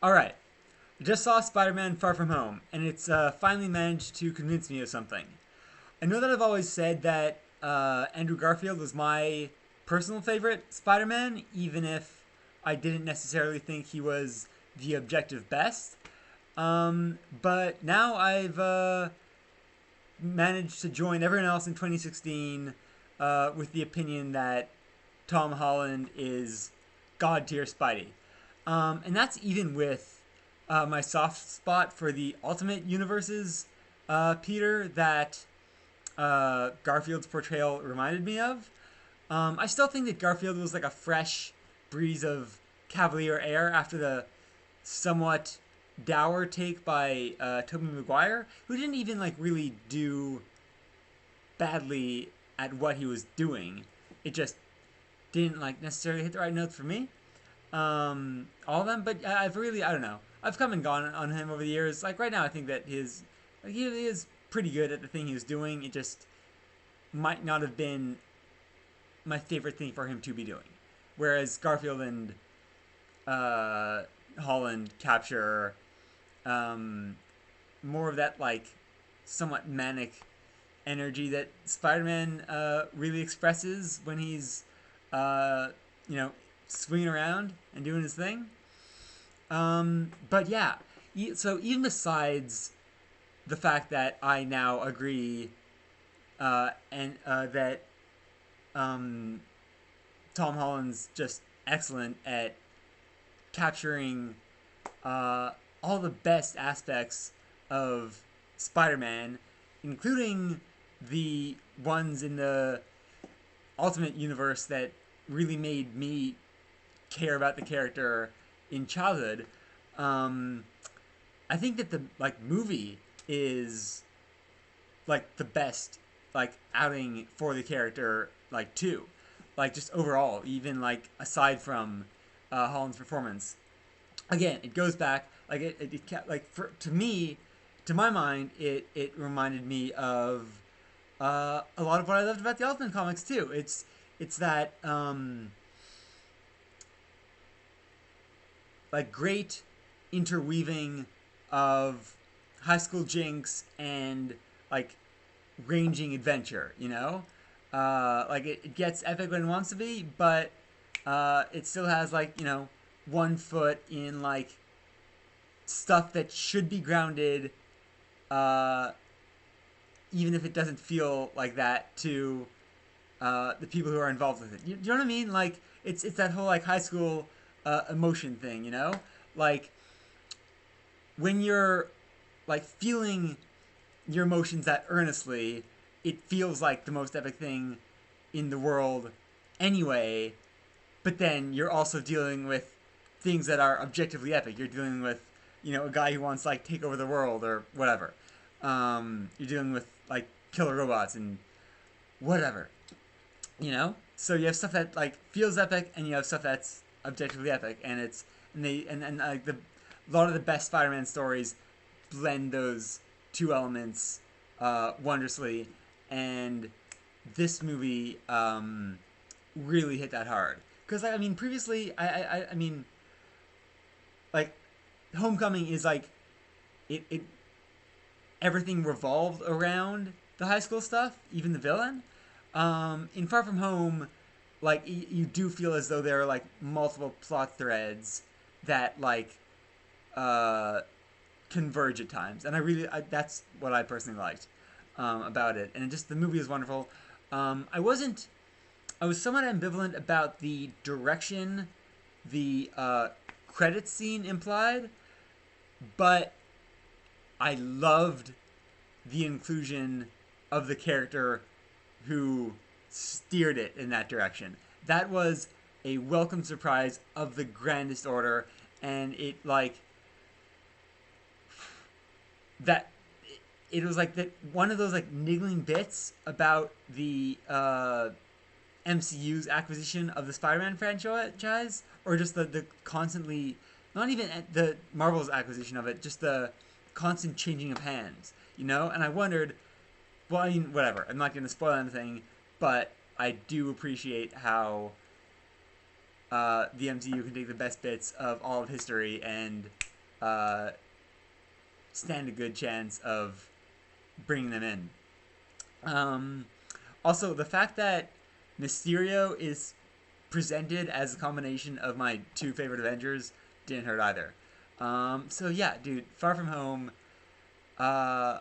All right. I just saw Spider-Man: Far From Home, and it's finally managed to convince me of something. I know that I've always said that Andrew Garfield was my personal favorite Spider-Man, even if I didn't necessarily think he was the objective best. But now I've managed to join everyone else in 2016 with the opinion that Tom Holland is god tier Spidey. And that's even with my soft spot for the Ultimate Universes Peter that Garfield's portrayal reminded me of. I still think that Garfield was like a fresh breeze of cavalier air after the somewhat dour take by Tobey Maguire, who didn't even like really do badly at what he was doing. It just didn't like necessarily hit the right notes for me. All of them, but I've really, I don't know. I've come and gone on him over the years. Like right now, I think that he is pretty good at the thing he was doing. It just might not have been my favorite thing for him to be doing. Whereas Garfield and Holland capture um, more of that like somewhat manic energy that Spider-Man really expresses when he's uh, you know swinging around and doing his thing. But yeah, so even besides the fact that I now agree and that um, Tom Holland's just excellent at capturing all the best aspects of Spider-Man, including the ones in the Ultimate Universe that really made me care about the character in childhood. Um, I think that the like movie is like the best like outing for the character like too, like just overall, even like aside from Holland's performance. Again, it goes back like like for to me, to my mind, it reminded me of a lot of what I loved about the Ultimate comics too. It's that like great interweaving of high school jinx and like ranging adventure, you know? Like it gets epic when it wants to be, but it still has like, one foot in like stuff that should be grounded, uh, even if it doesn't feel like that to the people who are involved with it. You know what I mean? Like it's that whole like high school emotion thing, you know? Like when you're like feeling your emotions that earnestly, it feels like the most epic thing in the world anyway. But then you're also dealing with things that are objectively epic. You're dealing with, a guy who wants like take over the world or whatever. You're dealing with like killer robots and whatever. So you have stuff that like feels epic, and you have stuff that's objectively epic, and it's and like the a lot of the best Spider-Man stories blend those two elements wondrously, and this movie really hit that hard. Because I mean, previously, I mean, like, Homecoming is like it everything revolved around the high school stuff, even the villain. In Far From Home, like you do feel as though there are like multiple plot threads that like uh, converge at times, and that's what I personally liked about it. And just the movie is wonderful. I wasn't. I was somewhat ambivalent about the direction the credit scene implied, but I loved the inclusion of the character who steered it in that direction. That was a welcome surprise of the grandest order, and it like that it was like that one of those like niggling bits about the MCU's acquisition of the Spider-Man franchise, or just the constantly, not even the Marvel's acquisition of it, just the constant changing of hands, And I wondered, well, I mean, whatever. I'm not going to spoil anything, but I do appreciate how the MCU can take the best bits of all of history and uh, stand a good chance of bringing them in. Um, Also, the fact that Mysterio is presented as a combination of my two favorite Avengers didn't hurt either. So yeah, dude, Far From Home, uh,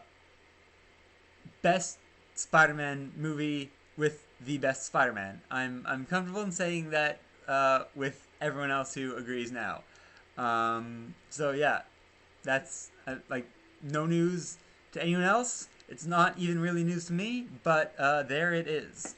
best Spider-Man movie with the best Spider-Man. I'm comfortable in saying that with everyone else who agrees now. So yeah, that's like no news to anyone else. It's not even really news to me, but there it is.